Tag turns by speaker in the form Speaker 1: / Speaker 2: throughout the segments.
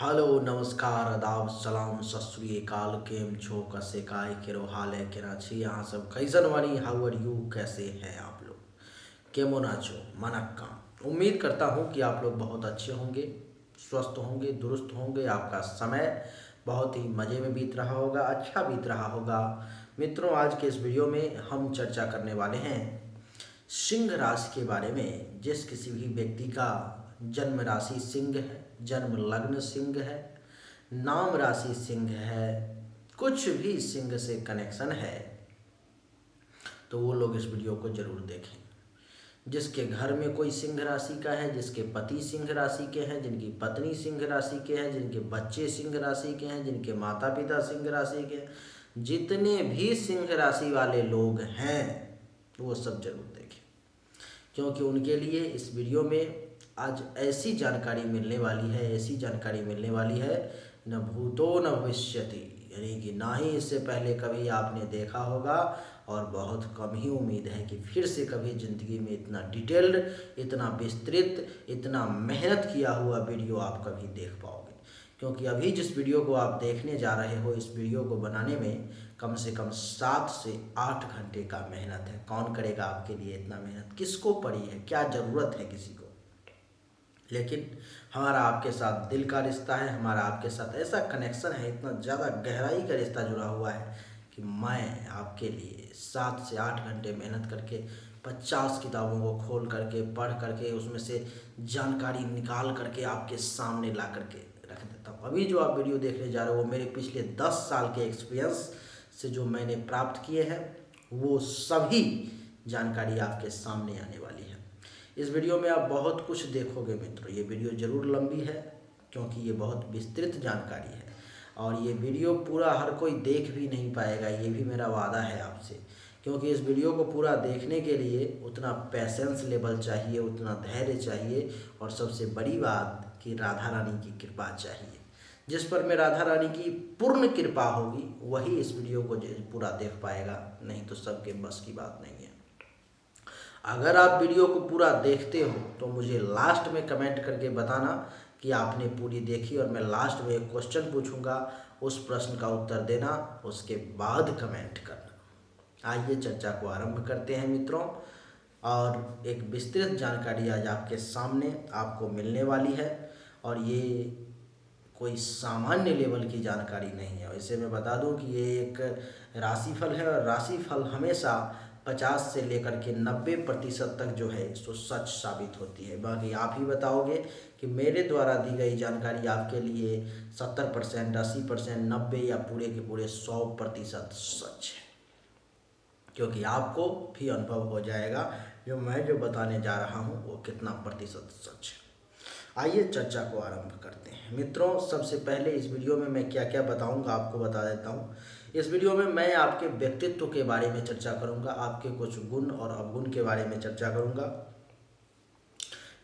Speaker 1: Hello नमस्कार आदाब सलाम सत श्री अकाल केम छो कसे काय केरो हाल है कराची यहाँ सब कैसन वानी हाउ आर यू कैसे हैं आप लोग केमो नाचो मनक्का। उम्मीद करता हूँ कि आप लोग बहुत अच्छे होंगे, स्वस्थ होंगे, दुरुस्त होंगे। आपका समय बहुत ही मज़े में बीत रहा होगा, अच्छा बीत रहा होगा। मित्रों, आज के इस वीडियो में हम चर्चा करने वाले हैं सिंह राशि के बारे में। जिस किसी भी व्यक्ति का जन्म राशि सिंह है, जन्म लग्न सिंह है, नाम राशि सिंह है, कुछ भी सिंह से कनेक्शन है, तो वो लोग इस वीडियो को जरूर देखें। जिसके घर में कोई सिंह राशि का है, जिसके पति सिंह राशि के हैं, जिनकी पत्नी सिंह राशि के हैं, जिनके बच्चे सिंह राशि के हैं, जिनके माता पिता सिंह राशि के हैं, जितने भी सिंह राशि वाले लोग हैं वो सब जरूर देखें, क्योंकि उनके लिए इस वीडियो में आज ऐसी जानकारी मिलने वाली है, ऐसी जानकारी मिलने वाली है न भूतो न भविष्यति, यानी कि ना ही इससे पहले कभी आपने देखा होगा और बहुत कम ही उम्मीद है कि फिर से कभी ज़िंदगी में इतना डिटेल्ड, इतना विस्तृत, इतना मेहनत किया हुआ वीडियो आप कभी देख पाओगे। क्योंकि अभी जिस वीडियो को आप देखने जा रहे हो, इस वीडियो को बनाने में कम से कम 7 से 8 घंटे का मेहनत है। कौन करेगा आपके लिए इतना मेहनत? किसको पड़ी है? क्या ज़रूरत है किसी को? लेकिन हमारा आपके साथ दिल का रिश्ता है, हमारा आपके साथ ऐसा कनेक्शन है, इतना ज़्यादा गहराई का रिश्ता जुड़ा हुआ है कि मैं आपके लिए 7 से 8 घंटे मेहनत करके 50 किताबों को खोल करके पढ़ करके उसमें से जानकारी निकाल करके आपके सामने ला करके रख देता हूँ। अभी जो आप वीडियो देखने जा रहे हो वो मेरे पिछले 10 साल के एक्सपीरियंस से जो मैंने प्राप्त किए हैं वो सभी जानकारी आपके सामने आने वाली है। इस वीडियो में आप बहुत कुछ देखोगे मित्रों। ये वीडियो ज़रूर लंबी है क्योंकि ये बहुत विस्तृत जानकारी है और ये वीडियो पूरा हर कोई देख भी नहीं पाएगा, ये भी मेरा वादा है आपसे। क्योंकि इस वीडियो को पूरा देखने के लिए उतना पैसेंस लेवल चाहिए, उतना धैर्य चाहिए और सबसे बड़ी बात कि राधा रानी की कृपा चाहिए। जिस पर में राधा रानी की पूर्ण कृपा होगी वही इस वीडियो को पूरा देख पाएगा, नहीं तो सबके बस की बात नहीं है। अगर आप वीडियो को पूरा देखते हो तो मुझे लास्ट में कमेंट करके बताना कि आपने पूरी देखी और मैं लास्ट में एक क्वेश्चन पूछूंगा, उस प्रश्न का उत्तर देना, उसके बाद कमेंट करना। आइए चर्चा को आरंभ करते हैं मित्रों। और एक विस्तृत जानकारी आज आपके सामने आपको मिलने वाली है और ये कोई सामान्य लेवल की जानकारी नहीं है। वैसे मैं बता दूं कि ये एक राशिफल है और राशिफल हमेशा 50 से लेकर के 90% तक जो है सो सच साबित होती है। बाकी आप ही बताओगे कि मेरे द्वारा दी गई जानकारी आपके लिए 70%, 80%, 90 या पूरे के पूरे 100% सच है, क्योंकि आपको भी अनुभव हो जाएगा जो बताने जा रहा हूँ वो कितना प्रतिशत सच है। आइए चर्चा को आरंभ करते हैं मित्रों। सबसे पहले इस वीडियो में मैं क्या क्या बताऊंगा आपको बता देता हूं। इस वीडियो में मैं आपके व्यक्तित्व के बारे में चर्चा करूंगा, आपके कुछ गुण और अवगुण के बारे में चर्चा करूंगा।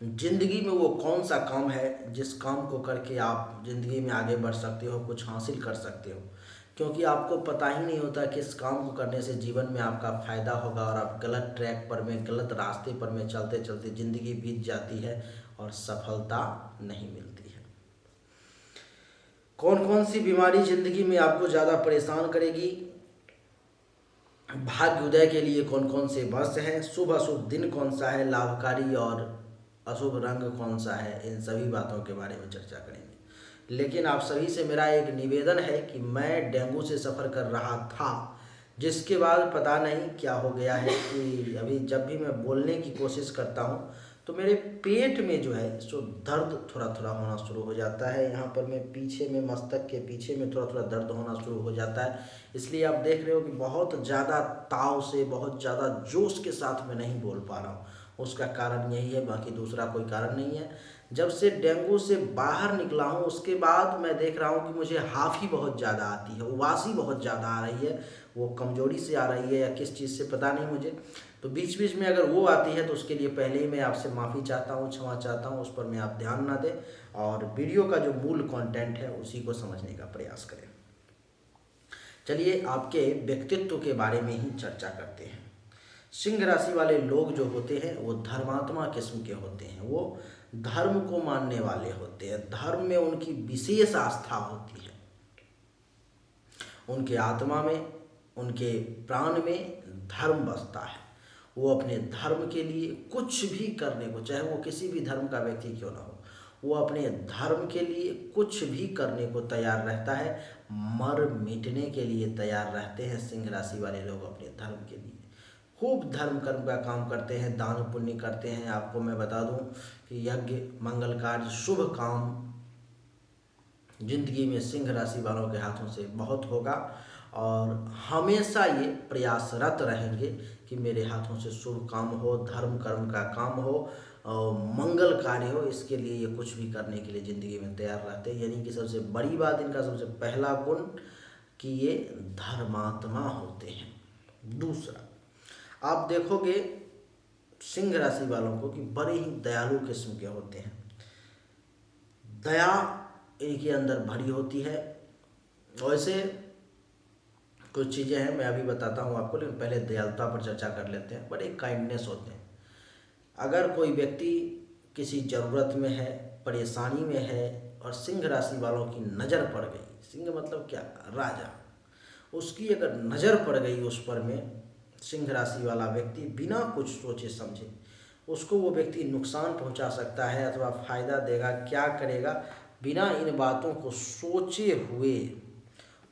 Speaker 1: जिंदगी में वो कौन सा काम है जिस काम को करके आप जिंदगी में आगे बढ़ सकते हो, कुछ हासिल कर सकते हो, क्योंकि आपको पता ही नहीं होता कि इस काम को करने से जीवन में आपका फ़ायदा होगा और आप गलत ट्रैक पर में, गलत रास्ते पर में चलते चलते ज़िंदगी बीत जाती है और सफलता नहीं मिलती है। कौन कौन सी बीमारी ज़िंदगी में आपको ज़्यादा परेशान करेगी, भाग्य उदय के लिए कौन कौन से वर्ष हैं, शुभ अशुभ दिन कौन सा है, लाभकारी और अशुभ रंग कौन सा है, इन सभी बातों के बारे में चर्चा करेंगे। लेकिन आप सभी से मेरा एक निवेदन है कि मैं डेंगू से सफ़र कर रहा था, जिसके बाद पता नहीं क्या हो गया है कि अभी जब भी मैं बोलने की कोशिश करता हूँ तो मेरे पेट में जो है सो दर्द थोड़ा थोड़ा होना शुरू हो जाता है। यहाँ पर मैं पीछे में, मस्तक के पीछे में थोड़ा थोड़ा दर्द होना शुरू हो जाता है। इसलिए आप देख रहे हो कि बहुत ज़्यादा ताव से, बहुत ज़्यादा जोश के साथ मैं नहीं बोल पा रहा हूँ। उसका कारण यही है, बाकी दूसरा कोई कारण नहीं है। जब से डेंगू से बाहर निकला हूँ उसके बाद मैं देख रहा हूँ कि मुझे हाफी बहुत ज़्यादा आती है, उबासी बहुत ज़्यादा आ रही है। वो कमजोरी से आ रही है या किस चीज़ से पता नहीं मुझे। तो बीच बीच में अगर वो आती है तो उसके लिए पहले ही मैं आपसे माफ़ी चाहता हूँ, क्षमा चाहता हूँ। उस पर मैं आप ध्यान ना दें और वीडियो का जो मूल कंटेंट है उसी को समझने का प्रयास करें। चलिए आपके व्यक्तित्व के बारे में ही चर्चा करते हैं। सिंह राशि वाले लोग जो होते हैं वो धर्मात्मा किस्म के होते हैं। वो धर्म को मानने वाले होते हैं, धर्म में उनकी विशेष आस्था होती है, उनके आत्मा में, उनके प्राण में धर्म बसता है। वो अपने धर्म के लिए कुछ भी करने को, चाहे वो किसी भी धर्म का व्यक्ति क्यों ना हो, वो अपने धर्म के लिए कुछ भी करने को तैयार रहता है, मर मिटने के लिए तैयार रहते हैं। सिंह राशि वाले लोग अपने धर्म के लिए खूब धर्म कर्म का काम करते हैं, दान पुण्य करते हैं। आपको मैं बता दूं कि यज्ञ, मंगल कार्य, शुभ काम जिंदगी में सिंह राशि वालों के हाथों से बहुत होगा, और हमेशा ये प्रयासरत रहेंगे कि मेरे हाथों से शुभ काम हो, धर्म कर्म का काम हो और मंगल कार्य हो। इसके लिए ये कुछ भी करने के लिए ज़िंदगी में तैयार रहते हैं। यानी कि सबसे बड़ी बात, इनका सबसे पहला गुण कि ये धर्मात्मा होते हैं। दूसरा, आप देखोगे सिंह राशि वालों को कि बड़े ही दयालु किस्म के होते हैं, दया इनके अंदर भरी होती है। वैसे कुछ चीज़ें हैं, मैं अभी बताता हूँ आपको, लेकिन पहले दयालुता पर चर्चा कर लेते हैं। बड़े काइंडनेस होते हैं। अगर कोई व्यक्ति किसी ज़रूरत में है, परेशानी में है, और सिंह राशि वालों की नज़र पड़ गई, सिंह मतलब क्या, राजा, उसकी अगर नज़र पड़ गई उस पर में, सिंह राशि वाला व्यक्ति बिना कुछ सोचे समझे उसको वो व्यक्ति नुकसान पहुंचा सकता है अथवा फ़ायदा देगा, क्या करेगा, बिना इन बातों को सोचे हुए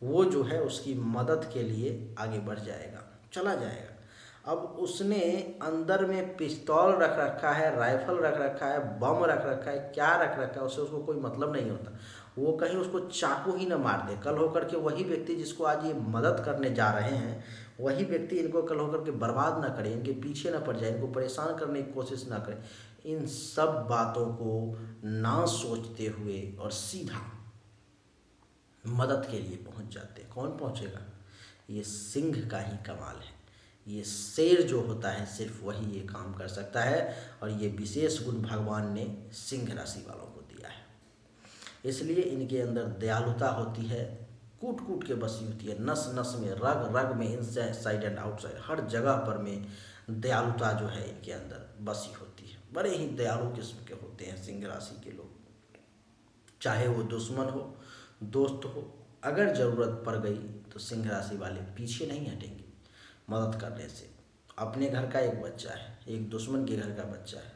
Speaker 1: वो जो है उसकी मदद के लिए आगे बढ़ जाएगा, चला जाएगा। अब उसने अंदर में पिस्तौल रख रखा है, राइफल रख रखा है, बम रख रखा है, क्या रख रखा है, उससे उसको कोई मतलब नहीं होता। वो कहीं उसको चाकू ही ना मार दे, कल होकर के वही व्यक्ति जिसको आज ये मदद करने जा रहे हैं, वही व्यक्ति इनको कल होकर के बर्बाद ना करे, इनके पीछे ना पड़ जाए, इनको परेशान करने की कोशिश ना करे। इन सब बातों को ना सोचते हुए और सीधा मदद के लिए पहुंच जाते। कौन पहुंचेगा? ये सिंह का ही कमाल है। ये शेर जो होता है सिर्फ वही ये काम कर सकता है, और ये विशेष गुण भगवान ने सिंह राशि वालों को दिया है। इसलिए इनके अंदर दयालुता होती है, कूट कूट के बसी होती है, नस नस में, रग रग में, इनसाइड एंड आउटसाइड, हर जगह पर में दयालुता जो है इनके अंदर बसी होती है। बड़े ही दयालु किस्म के होते हैं सिंह राशि के लोग, चाहे वो दुश्मन हो, दोस्त हो, अगर ज़रूरत पड़ गई तो सिंह राशि वाले पीछे नहीं हटेंगे मदद करने से। अपने घर का एक बच्चा है, एक दुश्मन के घर का बच्चा है,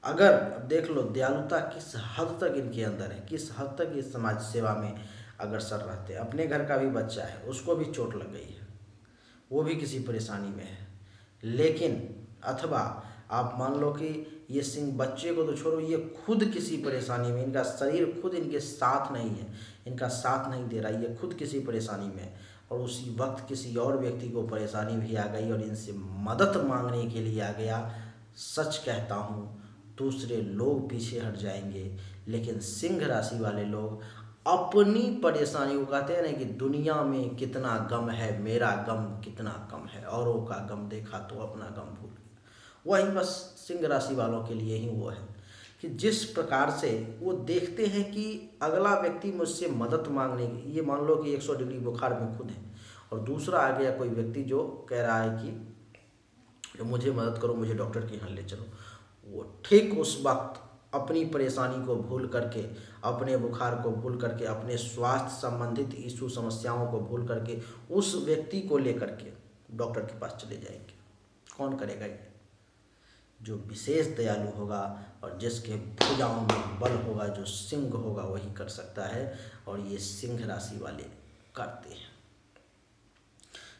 Speaker 1: अगर, अब देख लो दयालुता किस हद तक इनके अंदर है, किस हद तक ये समाज सेवा में अग्रसर रहते हैं। अपने घर का भी बच्चा है, उसको भी चोट लग गई है, वो भी किसी परेशानी में है, लेकिन अथवा आप मान लो कि ये सिंह बच्चे को तो छोड़ो, ये खुद किसी परेशानी में, इनका शरीर खुद इनके साथ नहीं है, इनका साथ नहीं दे रहा, ये खुद किसी परेशानी में, और उसी वक्त किसी और व्यक्ति को परेशानी भी आ गई और इनसे मदद मांगने के लिए आ गया। सच कहता हूँ दूसरे लोग पीछे हट जाएंगे, लेकिन सिंह राशि वाले लोग अपनी परेशानी को, कहते हैं ना कि दुनिया में कितना गम है, मेरा गम कितना कम है, औरों का गम देखा तो अपना गम भूल गया। वही बस सिंह राशि वालों के लिए ही वो है कि जिस प्रकार से वो देखते हैं कि अगला व्यक्ति मुझसे मदद मांगने की, ये मान लो कि 100 डिग्री बुखार में खुद है और दूसरा आ गया कोई व्यक्ति जो कह रहा है कि मुझे मदद करो, मुझे डॉक्टर के यहाँ ले चलो, वो ठीक उस वक्त अपनी परेशानी को भूल करके, अपने बुखार को भूल करके, अपने स्वास्थ्य संबंधित इशू समस्याओं को भूल करके उस व्यक्ति को लेकर के डॉक्टर के पास चले जाएंगे। कौन करेगा ये? जो विशेष दयालु होगा और जिसके भुजाओं में बल होगा, जो सिंह होगा, वही कर सकता है, और ये सिंह राशि वाले करते हैं।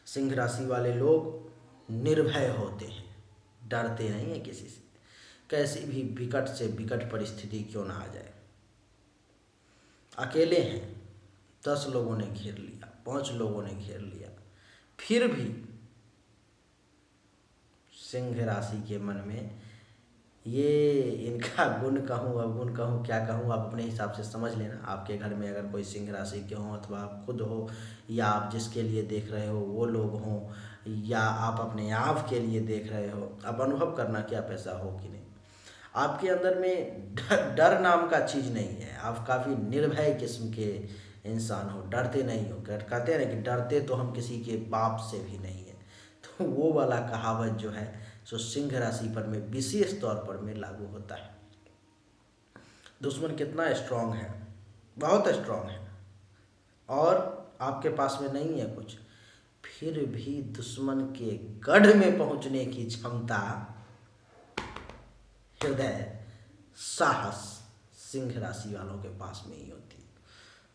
Speaker 1: सिंह राशि वाले लोग निर्भय होते हैं, डरते नहीं हैं किसी से, कैसी भी विकट से विकट परिस्थिति क्यों ना आ जाए। अकेले हैं, 10 लोगों ने घेर लिया, 5 लोगों ने घेर लिया, फिर भी सिंह राशि के मन में ये इनका गुण कहूँ, अवगुण कहूँ, क्या कहूँ, आप अपने हिसाब से समझ लेना। आपके घर में अगर कोई सिंह राशि के हों, अथवा आप खुद हो, या आप जिसके लिए देख रहे हो वो लोग हों, या आप अपने आप के लिए देख रहे हो, अब अनुभव करना कि आप ऐसा हो कि नहीं। आपके अंदर में डर नाम का चीज़ नहीं है, आप काफ़ी निर्भय किस्म के इंसान हो, डरते नहीं हो। कहते हैं ना कि डरते तो हम किसी के बाप से भी नहीं है, तो वो वाला कहावत जो है सो सिंह राशि पर में विशेष तौर पर में लागू होता है। दुश्मन कितना स्ट्रांग है, बहुत स्ट्रांग है, और आपके पास में नहीं है कुछ, फिर भी दुश्मन के गढ़ में पहुंचने की क्षमता, हृदय, साहस सिंह राशि वालों के पास में ही होती है।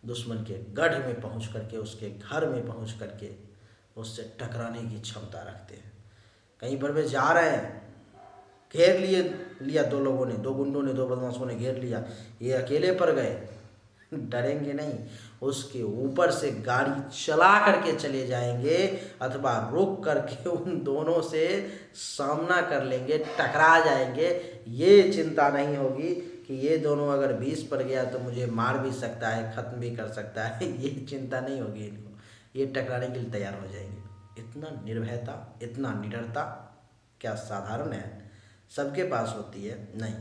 Speaker 1: दुश्मन के गढ़ में पहुंच करके, उसके घर में पहुंच करके उससे टकराने की क्षमता रखते हैं। कहीं पर वे जा रहे हैं, घेर लिया दो लोगों ने, दो गुंडों ने, दो बदमाशों ने घेर लिया, ये अकेले पड़ गए, डरेंगे नहीं, उसके ऊपर से गाड़ी चला करके चले जाएंगे अथवा रुक करके उन दोनों से सामना कर लेंगे, टकरा जाएंगे। ये चिंता नहीं होगी कि ये दोनों अगर 20 पर गया तो मुझे मार भी सकता है, ख़त्म भी कर सकता है, ये चिंता नहीं होगी इनको, ये टकराने के लिए तैयार हो जाएंगे। इतना निर्भयता, इतना निडरता क्या साधारण है, सबके पास होती है? नहीं।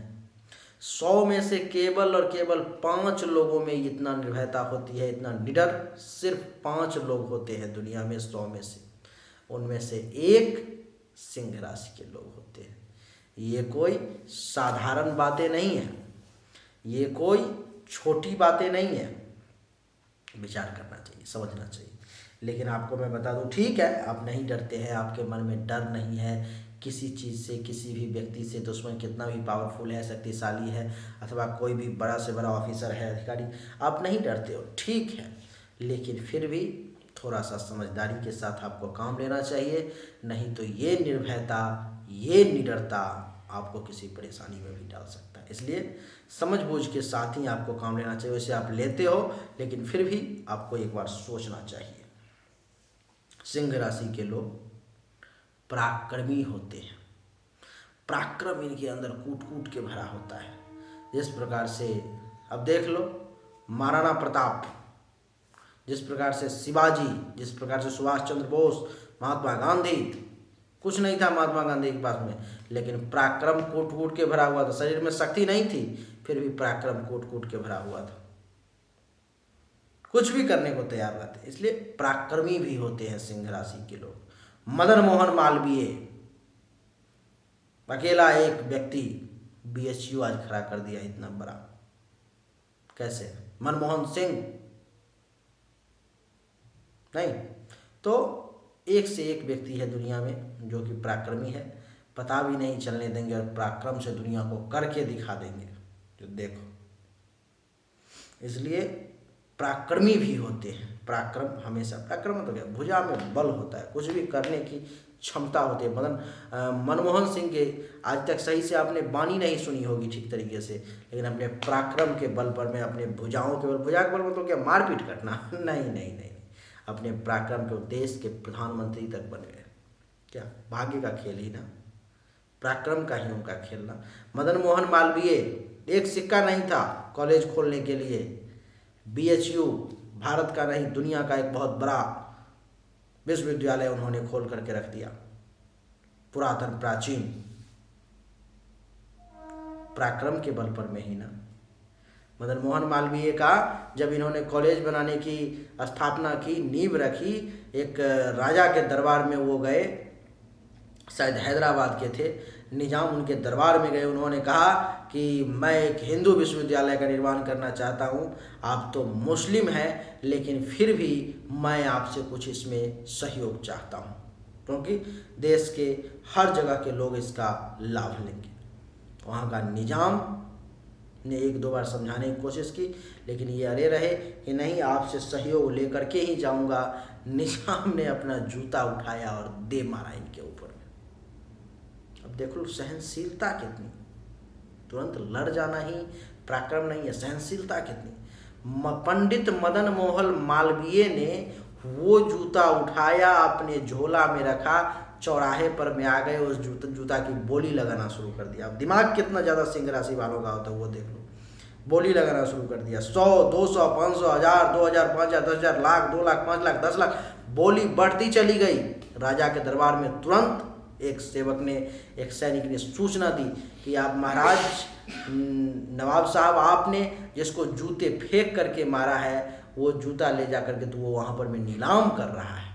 Speaker 1: 100 में से केवल और केवल 5 लोगों में इतना निर्भयता होती है, इतना निडर सिर्फ 5 लोग होते हैं दुनिया में 100 में से। उनमें से एक सिंह राशि के लोग होते हैं। ये कोई साधारण बातें नहीं है, ये कोई छोटी बातें नहीं है, विचार करना चाहिए, समझना चाहिए। लेकिन आपको मैं बता दूं, ठीक है आप नहीं डरते हैं, आपके मन में डर नहीं है किसी चीज़ से, किसी भी व्यक्ति से, दुश्मन कितना भी पावरफुल है, शक्तिशाली है, अथवा कोई भी बड़ा से बड़ा ऑफिसर है, अधिकारी, आप नहीं डरते हो, ठीक है। लेकिन फिर भी थोड़ा सा समझदारी के साथ आपको काम लेना चाहिए, नहीं तो ये निर्भयता, ये निडरता आपको किसी परेशानी में भी डाल सकता है। इसलिए समझबूझ के साथ ही आपको काम लेना चाहिए। वैसे आप लेते हो, लेकिन फिर भी आपको एक बार सोचना चाहिए। सिंह राशि के लोग पराक्रमी होते हैं, पराक्रम इनके अंदर कूट कूट के भरा होता है। जिस प्रकार से अब देख लो महाराणा प्रताप, जिस प्रकार से शिवाजी, जिस प्रकार से सुभाष चंद्र बोस, महात्मा गांधी, कुछ नहीं था महात्मा गांधी के पास में, लेकिन पराक्रम कूट कूट के भरा हुआ था। शरीर में शक्ति नहीं थी, फिर भी पराक्रम कूट कूट के भरा हुआ था, कुछ भी करने को तैयार रहते। इसलिए पराक्रमी भी होते हैं सिंह राशि के लोग। मदन मोहन मालवीय, अकेला एक व्यक्ति बीएचयू आज खड़ा कर दिया इतना बड़ा, कैसे? मनमोहन सिंह नहीं तो एक से एक व्यक्ति है दुनिया में जो कि पराक्रमी है, पता भी नहीं चलने देंगे और पराक्रम से दुनिया को करके दिखा देंगे, जो देखो। इसलिए पराक्रमी भी होते हैं। पराक्रम हमेशा, पराक्रम तो क्या, भुजा में बल होता है, कुछ भी करने की क्षमता होती है। मनमोहन सिंह के आज तक सही से आपने वाणी नहीं सुनी होगी ठीक तरीके से, लेकिन अपने पराक्रम के बल पर में, अपने भुजाओं के बल, भुजा के बल में तो क्या मारपीट करना नहीं नहीं नहीं, अपने पराक्रम के देश के प्रधानमंत्री तक बन गए। क्या भाग्य का खेल ही ना, पराक्रम का ही उनका खेलना। मदन मोहन मालवीय, एक सिक्का नहीं था कॉलेज खोलने के लिए, बीएचयू भारत का नहीं दुनिया का एक बहुत बड़ा विश्वविद्यालय उन्होंने खोल करके रख दिया, पुरातन प्राचीन, पराक्रम के बल पर में ही ना। मदन मोहन मालवीय का जब इन्होंने कॉलेज बनाने की स्थापना की, नींव रखी, एक राजा के दरबार में वो गए, शायद हैदराबाद के थे, निजाम उनके दरबार में गए, उन्होंने कहा कि मैं एक हिंदू विश्वविद्यालय का निर्माण करना चाहता हूँ, आप तो मुस्लिम हैं लेकिन फिर भी मैं आपसे कुछ इसमें सहयोग चाहता हूँ, क्योंकि देश के हर जगह के लोग इसका लाभ लेंगे। वहाँ का निजाम ने 1-2 बार समझाने की कोशिश की, लेकिन ये अड़े रहे कि नहीं, आपसे सहयोग लेकर के ही जाऊँगा। निजाम ने अपना जूता उठाया और दे मारा इनके ऊपर। अब देख लो सहनशीलता कितनी, तुरंत लड़ जाना ही पराक्रम नहीं है, सहनशीलता कितनी। पंडित मदन मोहन मालवीय ने वो जूता उठाया, अपने झोला में रखा, चौराहे पर में आ गए, उस जूता की बोली लगाना शुरू कर दिया। अब दिमाग कितना ज़्यादा सिंह राशि वालों का होता है वो देख लो, बोली लगाना शुरू कर दिया। 100, 200, 500, 1000, 2000, 5000, 10,000, लाख, 2 लाख, 5 लाख, 10 लाख, बोली बढ़ती चली गई। राजा के दरबार में तुरंत एक सेवक ने, एक सैनिक ने सूचना दी कि आप महाराज, नवाब साहब, आपने जिसको जूते फेंक करके मारा है वो जूता ले जा करके तो वो वहाँ पर में नीलाम कर रहा है,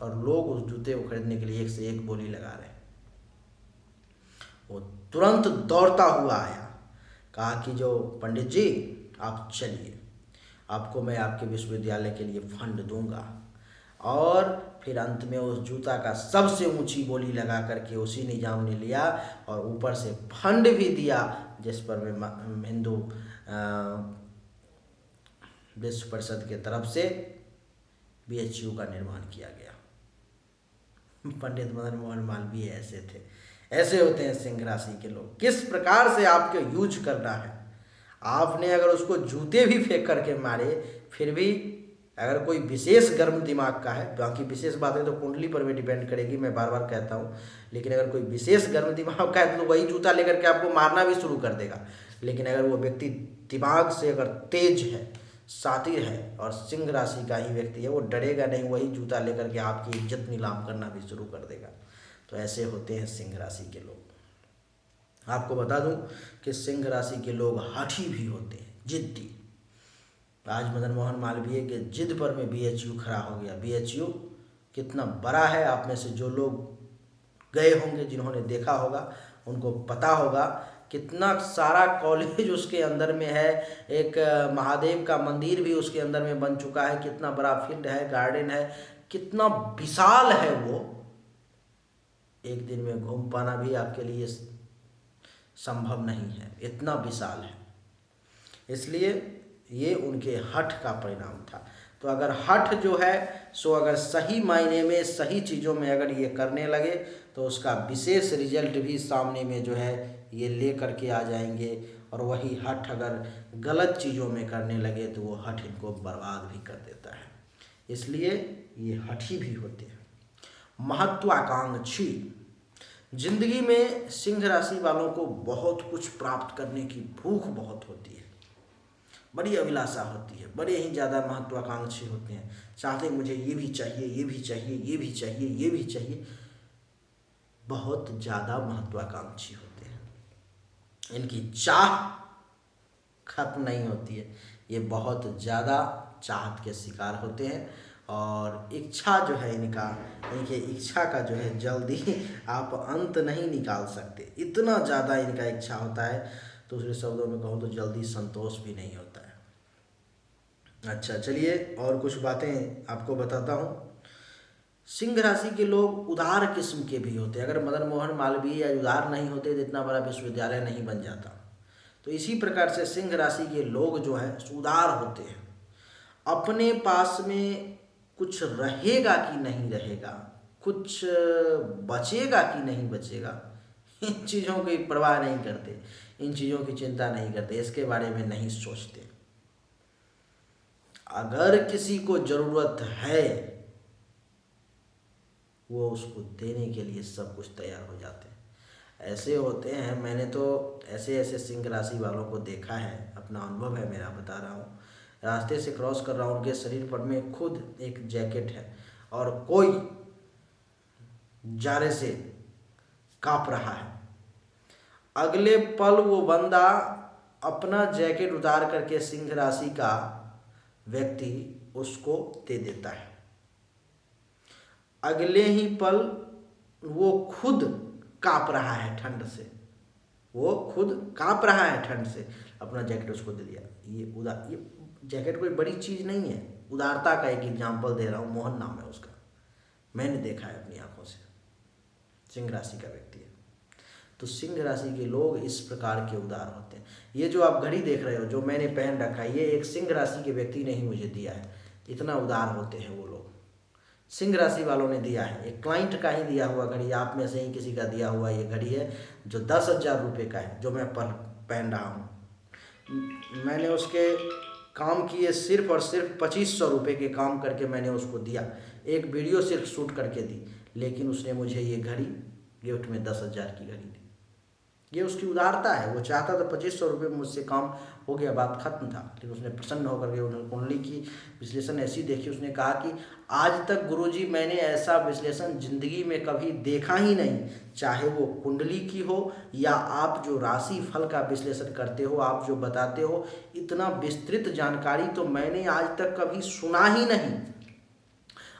Speaker 1: और लोग उस जूते को खरीदने के लिए एक से एक बोली लगा रहे हैं। वो तुरंत दौड़ता हुआ आया, कहा कि जो पंडित जी आप चलिए, आपको मैं आपके विश्वविद्यालय के लिए फंड दूंगा। और फिर अंत में उस जूता का सबसे ऊंची बोली लगा करके उसी निजाम ने लिया और ऊपर से फंड भी दिया, जिस पर में हिंदू विश्व परिषद के तरफ से BHU का निर्माण किया गया। पंडित मदन मोहन मालवीय ऐसे थे। ऐसे होते हैं सिंह राशि के लोग। किस प्रकार से आपको यूज करना है। आपने अगर उसको जूते भी फेंक करके मारे, फिर भी अगर कोई विशेष गर्म दिमाग का है, बाकी विशेष बातें तो कुंडली पर भी डिपेंड करेगी, मैं बार बार कहता हूँ, लेकिन अगर कोई विशेष गर्म दिमाग का है तो वही जूता लेकर के आपको मारना भी शुरू कर देगा। लेकिन अगर वो व्यक्ति दिमाग से अगर तेज है, शातिर है और सिंह राशि का ही व्यक्ति है, वो डरेगा नहीं, वही जूता लेकर के आपकी इज्जत नीलाम करना भी शुरू कर देगा। तो ऐसे होते हैं सिंह राशि के लोग। आपको बता दूं कि सिंह राशि के लोग हठी भी होते हैं, जिद्दी। आज मदन मोहन मालवीय के जिद पर में BHU खड़ा हो गया। BHU कितना बड़ा है, आप में से जो लोग गए होंगे, जिन्होंने देखा होगा, उनको पता होगा कितना सारा कॉलेज उसके अंदर में है। एक महादेव का मंदिर भी उसके अंदर में बन चुका है। कितना बड़ा फील्ड है, गार्डन है, कितना विशाल है वो। एक दिन में घूम पाना भी आपके लिए संभव नहीं है, इतना विशाल है। इसलिए ये उनके हठ का परिणाम था। तो अगर हठ जो है सो अगर सही मायने में सही चीज़ों में अगर ये करने लगे तो उसका विशेष रिजल्ट भी सामने में जो है ये ले करके आ जाएंगे। और वही हठ अगर गलत चीज़ों में करने लगे तो वो हठ इनको बर्बाद भी कर देता है। इसलिए ये हठी भी होते हैं। महत्वाकांक्षी। जिंदगी में सिंह राशि वालों को बहुत कुछ प्राप्त करने की भूख बहुत होती है, बड़ी अभिलाषा होती है, बड़े ही ज़्यादा महत्वाकांक्षी होते हैं। चाहते मुझे ये भी चाहिए, ये भी चाहिए, ये भी चाहिए, ये भी चाहिए। बहुत ज़्यादा महत्वाकांक्षी होते हैं। इनकी चाह खत्म नहीं होती है। ये बहुत ज़्यादा चाहत के शिकार होते हैं और इच्छा जो है इनकी इच्छा का जो है जल्दी आप अंत नहीं निकाल सकते। इतना ज़्यादा इनका इच्छा होता है, दूसरे शब्दों में कहूँ तो जल्दी संतोष भी नहीं होता है। अच्छा चलिए और कुछ बातें आपको बताता हूँ। सिंह राशि के लोग उदार किस्म के भी होते हैं। अगर मदन मोहन मालवीय या उदार नहीं होते तो इतना बड़ा विश्वविद्यालय नहीं बन जाता। तो इसी प्रकार से सिंह राशि के लोग जो हैं उदार होते हैं। अपने पास में कुछ रहेगा कि नहीं रहेगा, कुछ बचेगा कि नहीं बचेगा, इन चीज़ों की परवाह नहीं करते, इन चीज़ों की चिंता नहीं करते, इसके बारे में नहीं सोचते। अगर किसी को ज़रूरत है वो उसको देने के लिए सब कुछ तैयार हो जाते हैं। ऐसे होते हैं, मैंने तो ऐसे ऐसे सिंह राशि वालों को देखा है, अपना अनुभव है मेरा बता रहा हूँ। रास्ते से क्रॉस कर रहा हूँ, उनके शरीर पर में खुद एक जैकेट है और कोई जारे से काँप रहा है। अगले पल वो बंदा अपना जैकेट उतार करके सिंह राशि का व्यक्ति उसको दे देता है। अगले ही पल वो खुद काँप रहा है ठंड से, वो खुद काँप रहा है ठंड से, अपना जैकेट उसको दे दिया। ये जैकेट कोई बड़ी चीज़ नहीं है, उदारता का एक एग्जाम्पल दे रहा हूँ। मोहन नाम है उसका, मैंने देखा है अपनी आंखों से, सिंह राशि का व्यक्ति है। तो सिंह राशि के लोग इस प्रकार के उदार होते हैं। ये जो आप घड़ी देख रहे हो जो मैंने पहन रखा है, ये एक सिंह राशि के व्यक्ति ने ही मुझे दिया है। इतना उदार होते हैं वो लोग, सिंह राशि वालों ने दिया है। एक क्लाइंट का ही दिया हुआ घड़ी, आप में से ही किसी का दिया हुआ ये घड़ी है जो 10,000 रुपये का है, जो मैं पहन रहा हूँ। मैंने उसके काम किए सिर्फ और सिर्फ 2500 रुपये के काम करके मैंने उसको दिया, एक वीडियो सिर्फ शूट करके दी, लेकिन उसने मुझे ये घड़ी गिफ्ट में 10,000 की घड़ी दी। ये उसकी उदारता है। वो चाहता था 2500 रुपये में मुझसे काम हो गया, बात खत्म था, लेकिन उसने प्रसन्न होकर के उन्होंने कुंडली की विश्लेषण ऐसी देखी, उसने कहा कि आज तक गुरुजी मैंने ऐसा विश्लेषण जिंदगी में कभी देखा ही नहीं, चाहे वो कुंडली की हो या आप जो राशि फल का विश्लेषण करते हो, आप जो बताते हो, इतना विस्तृत जानकारी तो मैंने आज तक कभी सुना ही नहीं।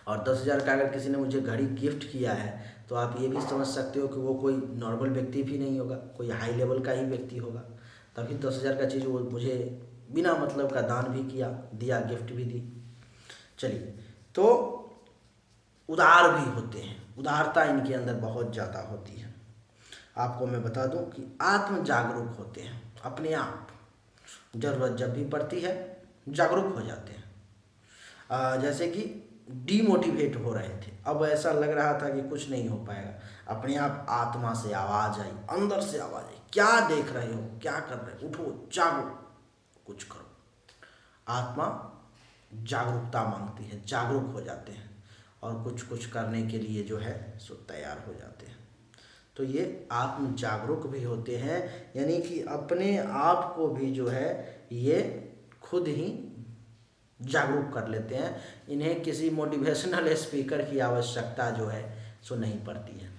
Speaker 1: और 10,000 का अगर किसी ने मुझे घड़ी गिफ्ट किया है तो आप ये भी समझ सकते हो कि वो कोई नॉर्मल व्यक्ति भी नहीं होगा, कोई हाई लेवल का ही व्यक्ति होगा। तभी 10,000 का चीज़ वो मुझे बिना मतलब का दान भी किया, दिया, गिफ्ट भी दी। चलिए, तो उदार भी होते हैं, उदारता इनके अंदर बहुत ज़्यादा होती है। आपको मैं बता दूं कि आत्म जागरूक होते हैं, अपने आप जरूरत जब भी पड़ती है जागरूक हो जाते हैं। जैसे कि डीमोटिवेट हो रहे थे, अब ऐसा लग रहा था कि कुछ नहीं हो पाएगा, अपने आप आत्मा से आवाज़ आई, अंदर से आवाज़ आई, क्या देख रहे हो, क्या कर रहे हो, उठो, जागो, कुछ करो। आत्मा जागरूकता मांगती है, जागरूक हो जाते हैं और कुछ कुछ करने के लिए जो है सो तैयार हो जाते हैं। तो ये आत्म जागरूक भी होते हैं, यानी कि अपने आप को भी जो है ये खुद ही जागरूक कर लेते हैं। इन्हें किसी मोटिवेशनल स्पीकर की आवश्यकता जो है सो नहीं पड़ती है।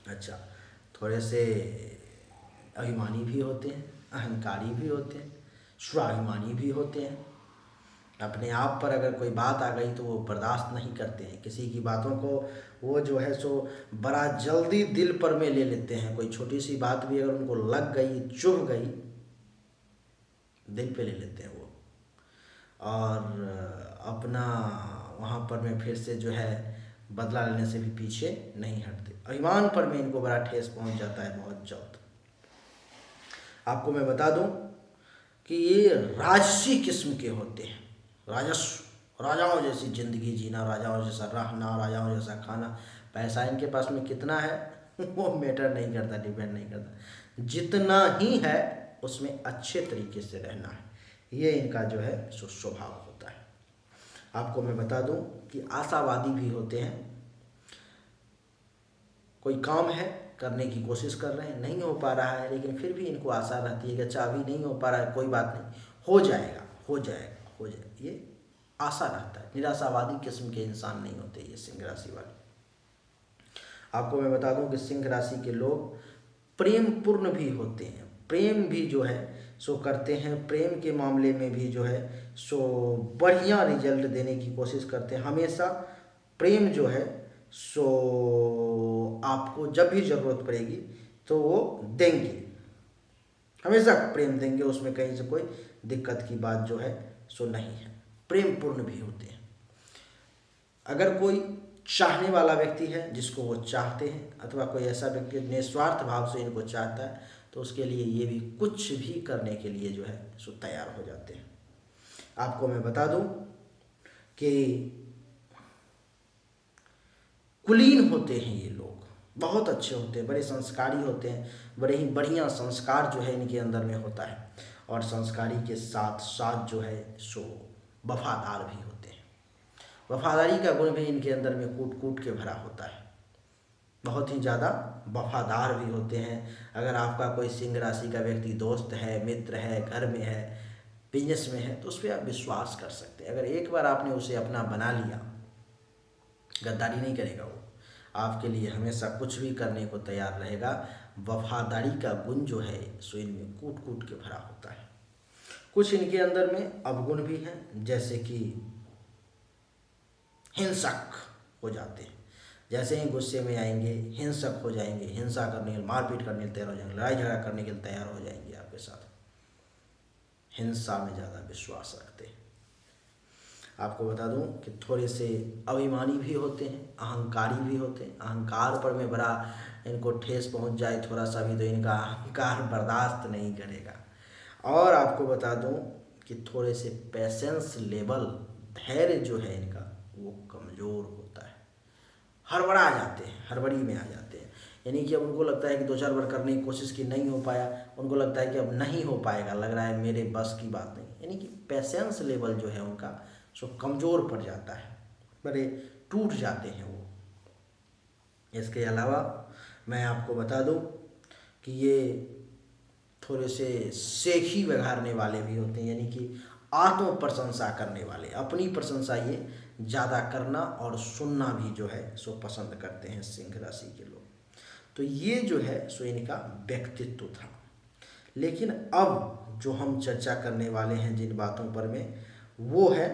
Speaker 1: अच्छा, थोड़े से अभिमानी भी होते हैं, अहंकारी भी होते हैं, स्वाभिमानी भी होते हैं। अपने आप पर अगर कोई बात आ गई तो वो बर्दाश्त नहीं करते हैं, किसी की बातों को वो जो है सो बड़ा जल्दी दिल पर में ले लेते हैं। कोई छोटी सी बात भी अगर उनको लग गई, चुभ गई, दिल पे ले लेते हैं वो, और अपना वहाँ पर में फिर से जो है बदला लेने से भी पीछे नहीं हटते। अभिमान पर में इनको बड़ा ठेस पहुँच जाता है बहुत जल्द। आपको मैं बता दूं कि ये राजसी किस्म के होते हैं, राजस्व, राजाओं जैसी जिंदगी जीना, राजाओं जैसा रहना, राजाओं जैसा खाना। पैसा इनके पास में कितना है वो मैटर नहीं करता, डिपेंड नहीं करता, जितना ही है उसमें अच्छे तरीके से रहना है, ये इनका जो है सो स्वभाव होता है। आपको मैं बता दूं कि आशावादी भी होते हैं। कोई काम है, करने की कोशिश कर रहे हैं, नहीं हो पा रहा है, लेकिन फिर भी इनको आशा रहती है कि अच्छा अभी नहीं हो पा रहा है, कोई बात नहीं, हो जाएगा, हो जाएगा, हो जाएगा, ये आशा रहता है। निराशावादी किस्म के इंसान नहीं होते ये सिंह राशि वाले। आपको मैं बता दूं कि सिंह राशि के लोग प्रेम पूर्ण भी होते हैं, प्रेम भी जो है सो करते हैं, प्रेम के मामले में भी जो है सो बढ़िया रिजल्ट देने की कोशिश करते हैं। हमेशा प्रेम जो है सो आपको जब भी ज़रूरत पड़ेगी तो वो देंगे, हमेशा प्रेम देंगे, उसमें कहीं से कोई दिक्कत की बात जो है सो नहीं है। प्रेम पूर्ण भी होते हैं। अगर कोई चाहने वाला व्यक्ति है जिसको वो चाहते हैं, अथवा कोई ऐसा व्यक्ति निस्वार्थ भाव से इनको चाहता है, तो उसके लिए ये भी कुछ भी करने के लिए जो है सो तैयार हो जाते हैं। आपको मैं बता दूं कि कुलीन होते हैं ये लोग, बहुत अच्छे होते हैं, बड़े संस्कारी होते हैं, बड़े ही बढ़िया संस्कार जो है इनके अंदर में होता है, और संस्कारी के साथ साथ जो है सो वफादार भी होते हैं। वफादारी का गुण भी इनके अंदर में कूट कूट के भरा होता है, बहुत ही ज़्यादा वफादार भी होते हैं। अगर आपका कोई सिंह राशि का व्यक्ति दोस्त है, मित्र है, घर में है, बिजनेस में है, तो उस पर आप विश्वास कर सकते हैं। अगर एक बार आपने उसे अपना बना लिया, गद्दारी नहीं करेगा वो, आपके लिए हमेशा कुछ भी करने को तैयार रहेगा। वफादारी का गुण जो है सो इनमें कूट कूट के भरा होता है। कुछ इनके अंदर में अवगुण भी हैं, जैसे कि हिंसक हो जाते हैं, जैसे ही गुस्से में आएंगे हिंसक हो जाएंगे, हिंसा करने के लिए, मारपीट करने के लिए तैयार हो जाएंगे, लड़ाई झगड़ा करने के लिए तैयार हो जाएंगे आपके साथ। हिंसा में ज़्यादा विश्वास रखते हैं। आपको बता दूं कि थोड़े से अभिमानी भी होते हैं, अहंकारी भी होते हैं। अहंकार पर में बड़ा इनको ठेस पहुंच जाए थोड़ा सा भी तो इनका अहंकार बर्दाश्त नहीं करेगा। और आपको बता दूं कि थोड़े से पेशेंस लेवल, धैर्य जो है इनका वो कमज़ोर होता है, हड़बड़ा जाते हैं, हड़बड़ी में आ जाते हैं। यानी कि अब उनको लगता है कि 2-4 बार करने की कोशिश की, नहीं हो पाया, उनको लगता है कि अब नहीं हो पाएगा, लग रहा है मेरे बस की बात नहीं। यानी कि पेशेंस लेवल जो है उनका सो कमज़ोर पड़ जाता है, बड़े टूट जाते हैं वो। इसके अलावा मैं आपको बता दूं कि ये थोड़े से सेखी बघाड़ने वाले भी होते हैं, यानी कि आत्म प्रशंसा करने वाले, अपनी प्रशंसा ये ज़्यादा करना और सुनना भी जो है सो पसंद करते हैं सिंह राशि के लोग। तो ये जो है सो इनका व्यक्तित्व था। लेकिन अब जो हम चर्चा करने वाले हैं जिन बातों पर में, वो है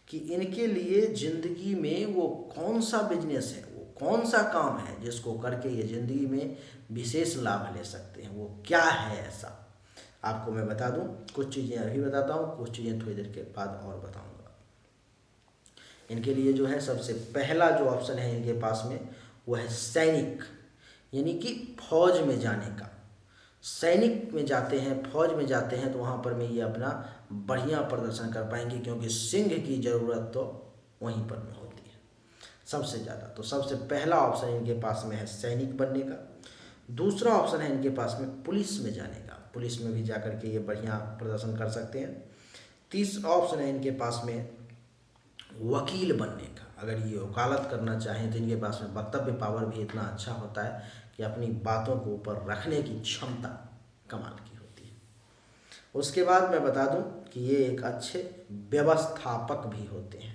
Speaker 1: कि इनके लिए ज़िंदगी में वो कौन सा बिजनेस है, वो कौन सा काम है जिसको करके ये ज़िंदगी में विशेष लाभ ले सकते हैं, वो क्या है ऐसा। आपको मैं बता दूं, कुछ चीज़ें अभी बताता हूँ, कुछ चीज़ें थोड़ी देर के बाद और बताऊंगा। इनके लिए जो है सबसे पहला जो ऑप्शन है इनके पास में वो है सैनिक, यानी कि फौज में जाने का। सैनिक में जाते हैं, फौज में जाते हैं तो वहाँ पर में ये अपना बढ़िया प्रदर्शन कर पाएंगे, क्योंकि सिंह की ज़रूरत तो वहीं पर में होती है सबसे ज़्यादा। तो सबसे पहला ऑप्शन इनके पास में है सैनिक बनने का। दूसरा ऑप्शन है इनके पास में पुलिस में जाने का, पुलिस में भी जाकर के ये बढ़िया प्रदर्शन कर सकते हैं। तीसरा ऑप्शन है इनके पास में वकील बनने का। अगर ये वकालत करना चाहें तो इनके पास में वक्तव्य पावर भी इतना अच्छा होता है कि अपनी बातों को ऊपर रखने की क्षमता कमाल की होती है। उसके बाद मैं बता दूं कि ये एक अच्छे व्यवस्थापक भी होते हैं।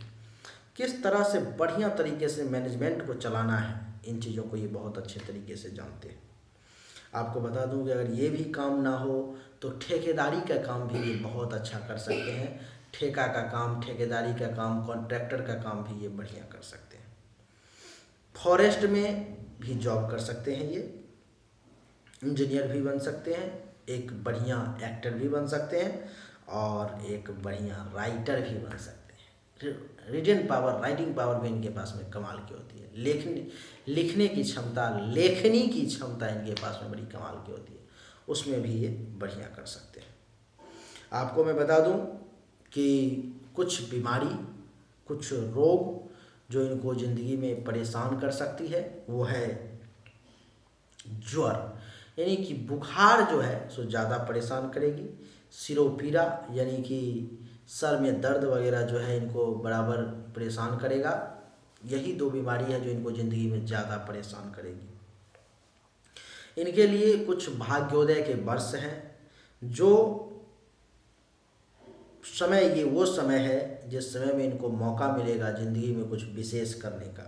Speaker 1: किस तरह से बढ़िया तरीके से मैनेजमेंट को चलाना है, इन चीज़ों को ये बहुत अच्छे तरीके से जानते हैं। आपको बता दूं कि अगर ये भी काम ना हो तो ठेकेदारी का काम भी ये बहुत अच्छा कर सकते हैं। ठेका का काम, ठेकेदारी का काम, कॉन्ट्रैक्टर का काम भी ये बढ़िया कर सकते हैं। फॉरेस्ट में भी जॉब कर सकते हैं ये, इंजीनियर भी बन सकते हैं, एक बढ़िया एक्टर भी बन सकते हैं और एक बढ़िया राइटर भी बन सकते हैं। रीडिंग पावर, राइटिंग पावर भी इनके पास में कमाल की होती है। लिखने की क्षमता, लेखनी की क्षमता इनके पास में बड़ी कमाल की होती है, उसमें भी ये बढ़िया कर सकते हैं। आपको मैं बता दूं कि कुछ बीमारी, कुछ रोग जो इनको ज़िंदगी में परेशान कर सकती है वो है ज्वर, यानी कि बुखार जो है सो ज़्यादा परेशान करेगी। सिरोपीड़ा यानी कि सर में दर्द वगैरह जो है इनको बराबर परेशान करेगा। यही दो बीमारी है जो इनको ज़िंदगी में ज़्यादा परेशान करेगी। इनके लिए कुछ भाग्योदय के वर्ष हैं, जो समय, ये वो समय है जिस समय में इनको मौका मिलेगा ज़िंदगी में कुछ विशेष करने का।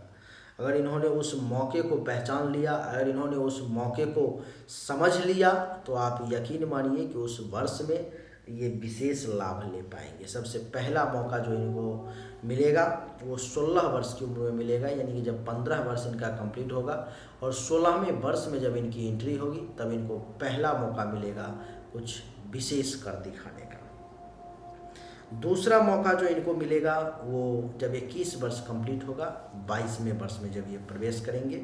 Speaker 1: अगर इन्होंने उस मौके को पहचान लिया, अगर इन्होंने उस मौके को समझ लिया तो आप यकीन मानिए कि उस वर्ष में ये विशेष लाभ ले पाएंगे। सबसे पहला मौका जो इनको मिलेगा वो 16 वर्ष की उम्र में मिलेगा, यानी कि जब 15 वर्ष इनका कंप्लीट होगा और 16वें वर्ष में जब इनकी एंट्री होगी तब इनको पहला मौका मिलेगा कुछ विशेष कर दिखाने का। दूसरा मौका जो इनको मिलेगा वो जब 21 वर्ष कंप्लीट होगा, 22वें वर्ष में जब ये प्रवेश करेंगे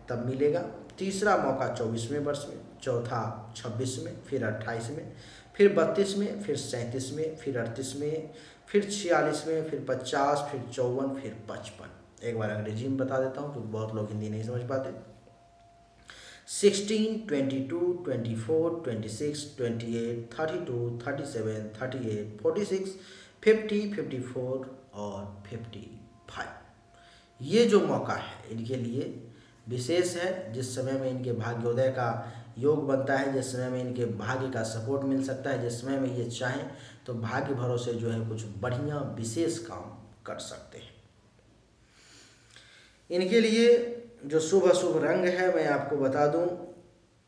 Speaker 1: तब मिलेगा। तीसरा मौका 24वें वर्ष में, चौथा 26 में, फिर 28 में, फिर 32 में, फिर 37 में, फिर 38 में, फिर 46 में, फिर 50, फिर 54, फिर 55। एक बार अंग्रेजी में बता देता हूँ क्योंकि बहुत लोग हिंदी नहीं समझ पाते। 16, 22, 24, 26, 28, 32, 37, 38, 46, 50, 54 और 55। ये जो मौका है इनके लिए विशेष है, जिस समय में इनके भाग्योदय का योग बनता है, जिस समय में इनके भाग्य का सपोर्ट मिल सकता है, जिस समय में ये चाहें तो भाग्य भरोसे जो है कुछ बढ़िया विशेष काम कर सकते हैं। इनके लिए जो शुभ अशुभ रंग है मैं आपको बता दूं।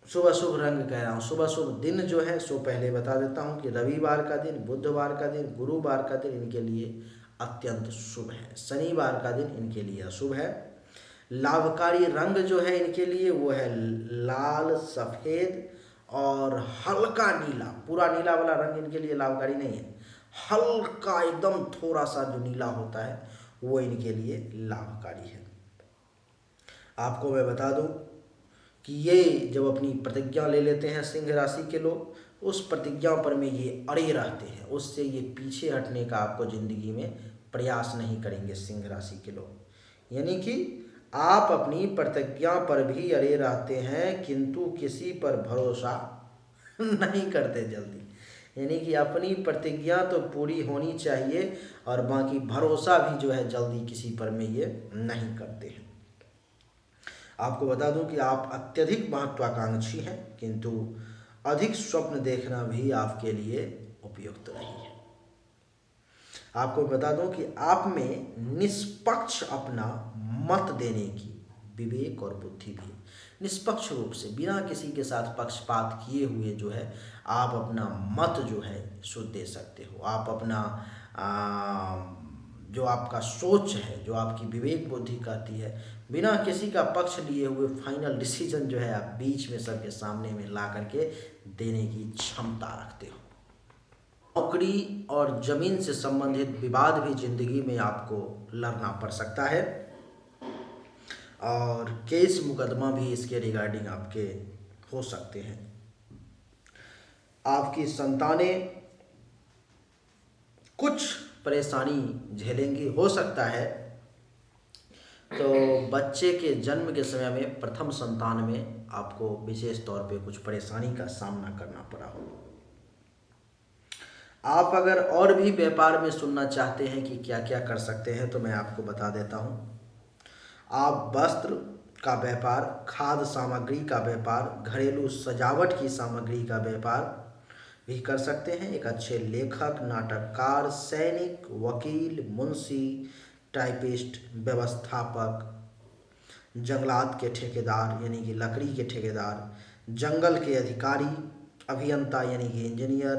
Speaker 1: शुभ अशुभ रंग कह रहा हूँ, शुभ अशुभ दिन जो है सो पहले बता देता हूँ कि रविवार का दिन, बुधवार का दिन, गुरुवार का दिन इनके लिए अत्यंत शुभ है। शनिवार का दिन इनके लिए अशुभ है। लाभकारी रंग जो है इनके लिए वो है लाल, सफ़ेद और हल्का नीला। पूरा नीला वाला रंग इनके लिए लाभकारी नहीं है, हल्का एकदम थोड़ा सा जो नीला होता है वो इनके लिए लाभकारी है। आपको मैं बता दूं कि ये जब अपनी प्रतिज्ञा ले लेते हैं सिंह राशि के लोग, उस प्रतिज्ञा पर में ये अड़े रहते हैं, उससे ये पीछे हटने का आपको ज़िंदगी में प्रयास नहीं करेंगे सिंह राशि के लोग। यानी कि आप अपनी प्रतिज्ञा पर भी अड़े रहते हैं किंतु किसी पर भरोसा नहीं करते जल्दी। यानी कि अपनी प्रतिज्ञा तो पूरी होनी चाहिए और बाकी भरोसा भी जो है जल्दी किसी पर में ये नहीं करते हैं। आपको बता दूं कि आप अत्यधिक महत्वाकांक्षी हैं किंतु अधिक स्वप्न देखना भी आपके लिए उपयुक्त नहीं है। आपको बता दूं कि आप में निष्पक्ष अपना मत देने की विवेक और बुद्धि भी, निष्पक्ष रूप से बिना किसी के साथ पक्षपात किए हुए जो है आप अपना मत जो है सो दे सकते हो। आप अपना जो आपका सोच है, जो आपकी विवेक बुद्धि कहती है, बिना किसी का पक्ष लिए हुए फाइनल डिसीजन जो है आप बीच में सबके सामने में ला करके देने की क्षमता रखते हो। नौकरी और जमीन से संबंधित विवाद भी जिंदगी में आपको लड़ना पड़ सकता है और केस मुकदमा भी इसके रिगार्डिंग आपके हो सकते हैं। आपकी संतानें कुछ परेशानी झेलेंगी, हो सकता है तो बच्चे के जन्म के समय में प्रथम संतान में आपको विशेष तौर पे कुछ परेशानी का सामना करना पड़ा हो। आप अगर और भी व्यापार में सुनना चाहते हैं कि क्या क्या कर सकते हैं तो मैं आपको बता देता हूँ। आप वस्त्र का व्यापार, खाद्य सामग्री का व्यापार, घरेलू सजावट की सामग्री का व्यापार भी कर सकते हैं। एक अच्छे लेखक, नाटककार, सैनिक, वकील, मुंशी, टाइपिस्ट, व्यवस्थापक, जंगलात के ठेकेदार यानी कि लकड़ी के ठेकेदार, जंगल के अधिकारी, अभियंता यानी कि इंजीनियर,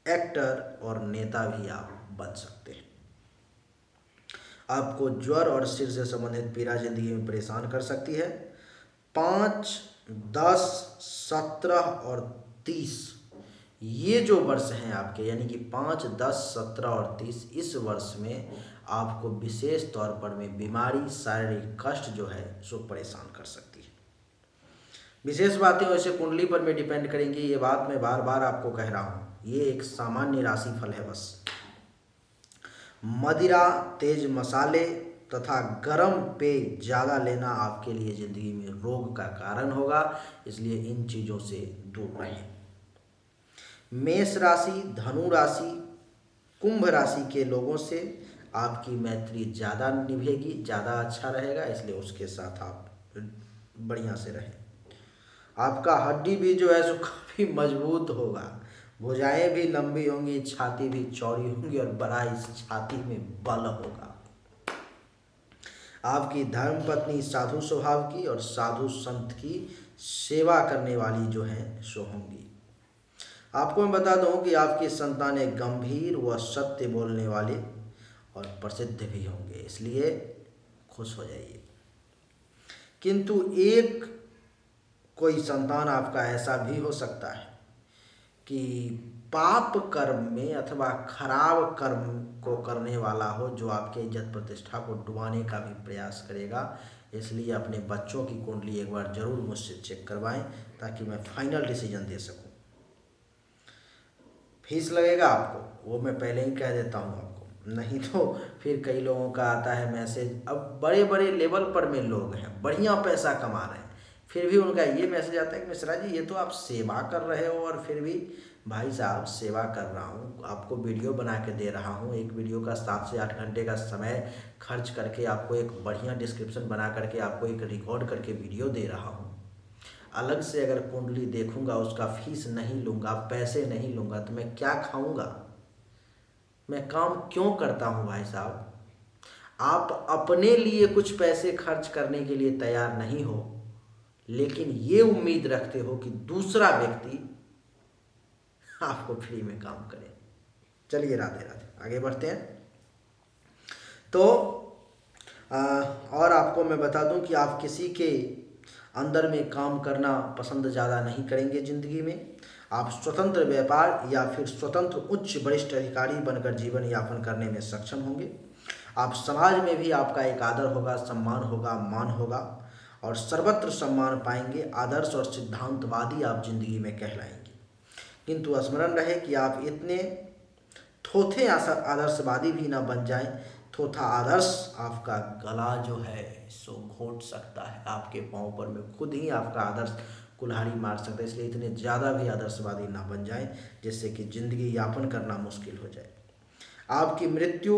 Speaker 1: एक्टर और नेता भी आप बन सकते हैं। आपको ज्वर और सिर से संबंधित पीड़ा जिंदगी में परेशान कर सकती है। 5, 10, 17 और 30 ये जो वर्ष हैं आपके, यानी कि 5, 10, 17 और 30, इस वर्ष में आपको विशेष तौर पर में बीमारी, शारीरिक कष्ट जो है सो परेशान कर सकती है। विशेष बातें वैसे कुंडली पर में डिपेंड करेंगी, ये बात मैं बार बार आपको कह रहा हूँ, ये एक सामान्य राशिफल है बस। मदिरा, तेज मसाले तथा गर्म पेय ज़्यादा लेना आपके लिए ज़िंदगी में रोग का कारण होगा, इसलिए इन चीज़ों से दूर रहें। मेष राशि, धनु राशि, कुंभ राशि के लोगों से आपकी मैत्री ज़्यादा निभेगी, ज़्यादा अच्छा रहेगा, इसलिए उसके साथ आप बढ़िया से रहें। आपका हड्डी भी जो है सो काफ़ी मजबूत होगा, भुजाएं भी लंबी होंगी, छाती भी चौड़ी होंगी और बड़ा इस छाती में बल होगा। आपकी धर्म पत्नी साधु स्वभाव की और साधु संत की सेवा करने वाली जो हैं सो होंगी। आपको मैं बता दूं कि आपकी संतानें गंभीर व सत्य बोलने वाले और प्रसिद्ध भी होंगे, इसलिए खुश हो जाइए। किंतु एक कोई संतान आपका ऐसा भी हो सकता है कि पाप कर्म में अथवा खराब कर्म को करने वाला हो, जो आपके इज्जत प्रतिष्ठा को डुबाने का भी प्रयास करेगा। इसलिए अपने बच्चों की कुंडली एक बार जरूर मुझसे चेक करवाएं ताकि मैं फाइनल डिसीजन दे सकूं। फीस लगेगा आपको, वो मैं पहले ही कह देता हूँ आपको, नहीं तो फिर कई लोगों का आता है मैसेज। अब बड़े बड़े लेवल पर में लोग हैं, बढ़िया पैसा कमा रहे हैं, फिर भी उनका ये मैसेज आता है कि मिश्रा जी ये तो आप सेवा कर रहे हो, और फिर भी भाई साहब सेवा कर रहा हूँ, आपको वीडियो बना के दे रहा हूँ, एक वीडियो का 7 से 8 घंटे का समय खर्च करके आपको एक बढ़िया डिस्क्रिप्शन बना करके आपको एक रिकॉर्ड करके वीडियो दे रहा हूँ। अलग से अगर कुंडली देखूंगा, उसका फीस नहीं लूँगा, पैसे नहीं लूँगा, तो मैं क्या खाऊंगा? मैं काम क्यों करता हूँ भाई साहब? आप अपने लिए कुछ पैसे खर्च करने के लिए तैयार नहीं हो, लेकिन ये उम्मीद रखते हो कि दूसरा व्यक्ति आपको फ्री में काम करे। चलिए राधे राधे, आगे बढ़ते हैं। तो और आपको मैं बता दूं कि आप किसी के अंदर में काम करना पसंद ज़्यादा नहीं करेंगे ज़िंदगी में। आप स्वतंत्र व्यापार या फिर स्वतंत्र उच्च वरिष्ठ अधिकारी बनकर जीवन यापन करने में सक्षम होंगे। आप समाज में भी आपका एक आदर होगा, सम्मान होगा, मान होगा और सर्वत्र सम्मान पाएंगे। आदर्श और सिद्धांतवादी आप जिंदगी में कहलाएंगे। किंतु स्मरण रहे कि आप इतने थोथे आदर्शवादी भी ना बन जाएं। थोथा आदर्श आपका गला जो है सो घोट सकता है, आपके पाँव पर में खुद ही आपका आदर्श कुल्हाड़ी मार सकता है। इसलिए इतने ज़्यादा भी आदर्शवादी ना बन जाएं जिससे कि ज़िंदगी यापन करना मुश्किल हो जाए। आपकी मृत्यु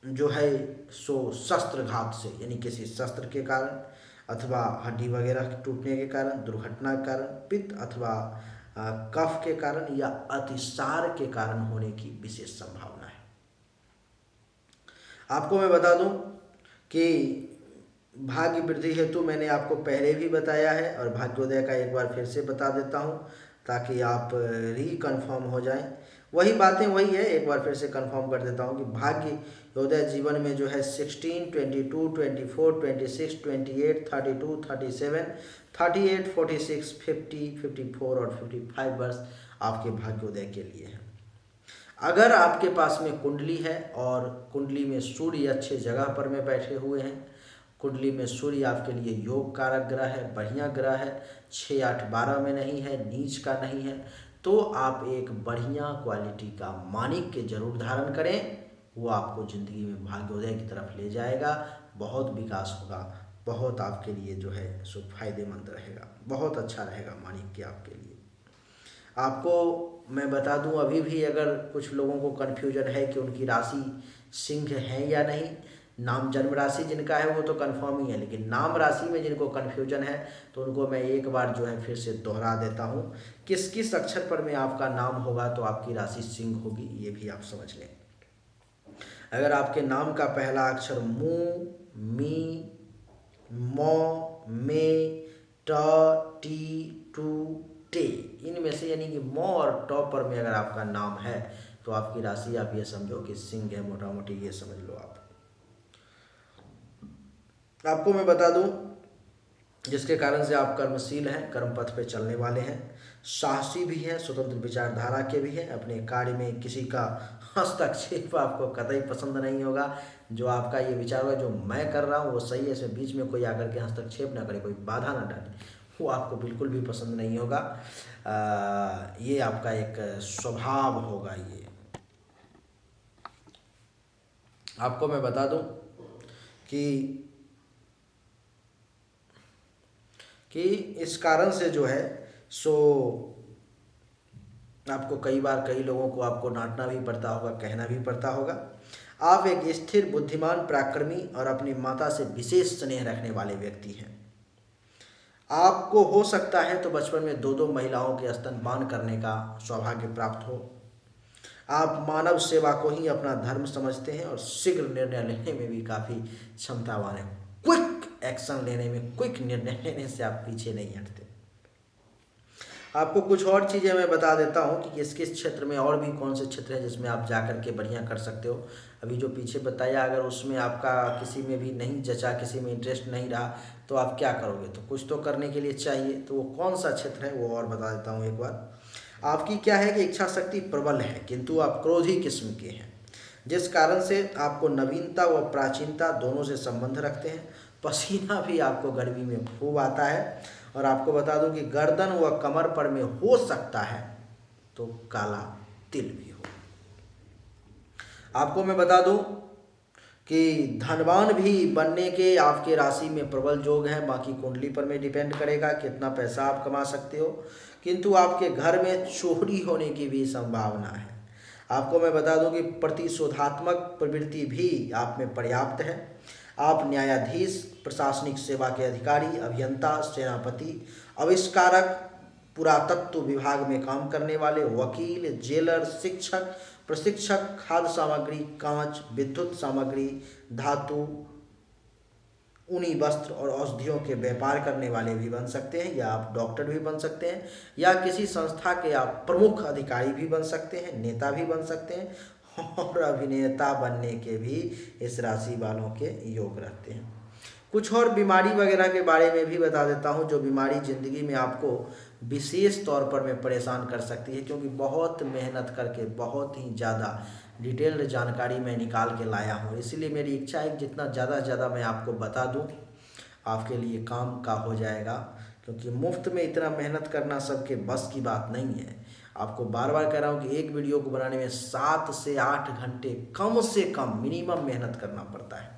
Speaker 1: जो है सो शस्त्रघात से, यानी किसी शस्त्र के कारण अथवा हड्डी वगैरह टूटने के कारण, दुर्घटना के कारण, पित्त अथवा कफ के कारण या अतिसार के कारण होने की विशेष संभावना है। आपको मैं बता दूं कि भाग्य वृद्धि हेतु मैंने आपको पहले भी बताया है और भाग्योदय का एक बार फिर से बता देता हूं ताकि आप रिकन्फर्म हो जाएं। वही बातें वही है, एक बार फिर से कंफर्म कर देता हूँ कि भाग्य योदय जीवन में जो है 16, 22, 24, 26, 28, 32, 37, 38, 46, 50, 54 और 55 वर्ष आपके भाग्योदय के लिए है। अगर आपके पास में कुंडली है और कुंडली में सूर्य अच्छे जगह पर में बैठे हुए हैं, कुंडली में सूर्य आपके लिए योग कारक ग्रह है, बढ़िया ग्रह है, 6, 8, 12 में नहीं है, नीच का नहीं है, तो आप एक बढ़िया क्वालिटी का माणिक्य जरूर धारण करें। वो आपको ज़िंदगी में भाग्योदय की तरफ ले जाएगा, बहुत विकास होगा, बहुत आपके लिए जो है सो फायदेमंद रहेगा, बहुत अच्छा रहेगा माणिक्य आपके लिए। आपको मैं बता दूं, अभी भी अगर कुछ लोगों को कन्फ्यूजन है कि उनकी राशि सिंह है या नहीं, नाम जन्म राशि जिनका है वो तो कन्फर्म ही है, लेकिन नाम राशि में जिनको कन्फ्यूजन है तो उनको मैं एक बार जो है फिर से दोहरा देता हूँ, किस किस अक्षर पर में आपका नाम होगा तो आपकी राशि सिंह होगी, ये भी आप समझ लें। अगर आपके नाम का पहला अक्षर मू, मी, मौ, मे, ट, टी, टू, टे, इनमें से यानी कि मौ और ट पर में अगर आपका नाम है तो आपकी राशि आप ये समझो कि सिंह है, मोटा मोटी ये समझ लो आप। आपको मैं बता दूं, जिसके कारण से आप कर्मशील हैं, कर्म पथ पे चलने वाले हैं, साहसी भी हैं, स्वतंत्र विचारधारा के भी हैं, अपने कार्य में किसी का हस्तक्षेप आपको कतई पसंद नहीं होगा। जो आपका ये विचार होगा जो मैं कर रहा हूँ वो सही है, इसमें बीच में कोई आकर के हस्तक्षेप ना करे, कोई बाधा ना डाले, वो आपको बिल्कुल भी पसंद नहीं होगा। ये आपका एक स्वभाव होगा। ये आपको मैं बता दूं कि इस कारण से जो है सो आपको कई बार कई लोगों को आपको डांटना भी पड़ता होगा, कहना भी पड़ता होगा। आप एक स्थिर, बुद्धिमान, पराक्रमी और अपनी माता से विशेष स्नेह रखने वाले व्यक्ति हैं। आपको हो सकता है तो बचपन में 2-2 महिलाओं के स्तनपान करने का सौभाग्य प्राप्त हो। आप मानव सेवा को ही अपना धर्म समझते हैं और शीघ्र निर्णय लेने में भी काफ़ी क्षमतावान हैं। क्विक एक्शन लेने में, क्विक निर्णय लेने से आप पीछे नहीं हटते। आपको कुछ और चीज़ें मैं बता देता हूँ कि किस किस क्षेत्र में और भी कौन से क्षेत्र हैं जिसमें आप जा कर के बढ़िया कर सकते हो। अभी जो पीछे बताया, अगर उसमें आपका किसी में भी नहीं जचा, किसी में इंटरेस्ट नहीं रहा तो आप क्या करोगे, तो कुछ तो करने के लिए चाहिए, तो वो कौन सा क्षेत्र है वो और बता देता हूँ एक बार। आपकी क्या है कि इच्छा शक्ति प्रबल है, किंतु आप क्रोधी किस्म के हैं, जिस कारण से आपको नवीनता व प्राचीनता दोनों से संबंध रखते हैं। पसीना भी आपको गर्मी में खूब आता है। और आपको बता दूं कि गर्दन व कमर पर में हो सकता है तो काला तिल भी हो। आपको मैं बता दूं कि धनवान भी बनने के आपके राशि में प्रबल योग है। बाकी कुंडली पर में डिपेंड करेगा कितना पैसा आप कमा सकते हो, किंतु आपके घर में चोरी होने की भी संभावना है। आपको मैं बता दूं कि प्रतिशोधात्मक प्रवृत्ति भी आप में पर्याप्त है। आप न्यायाधीश, प्रशासनिक सेवा के अधिकारी, अभियंता, सेनापति, आविष्कारक, पुरातत्व विभाग में काम करने वाले, वकील, जेलर, शिक्षक, प्रशिक्षक, खाद्य सामग्री, कांच, विद्युत सामग्री, धातु, ऊनी वस्त्र और औषधियों के व्यापार करने वाले भी बन सकते हैं, या आप डॉक्टर भी बन सकते हैं, या किसी संस्था के आप प्रमुख अधिकारी भी बन सकते हैं, नेता भी बन सकते हैं, और अभिनेता बनने के भी इस राशि वालों के योग रहते हैं। कुछ और बीमारी वगैरह के बारे में भी बता देता हूँ, जो बीमारी ज़िंदगी में आपको विशेष तौर पर में परेशान कर सकती है, क्योंकि बहुत मेहनत करके बहुत ही ज़्यादा डिटेल्ड जानकारी मैं निकाल के लाया हूँ। इसीलिए मेरी इच्छा है कि जितना ज़्यादा मैं आपको बता दूँ आपके लिए काम का हो जाएगा, क्योंकि मुफ्त में इतना मेहनत करना सबके बस की बात नहीं है। आपको बार बार कह रहा हूँ कि एक वीडियो को बनाने में 7 से 8 घंटे कम से कम मिनिमम मेहनत करना पड़ता है।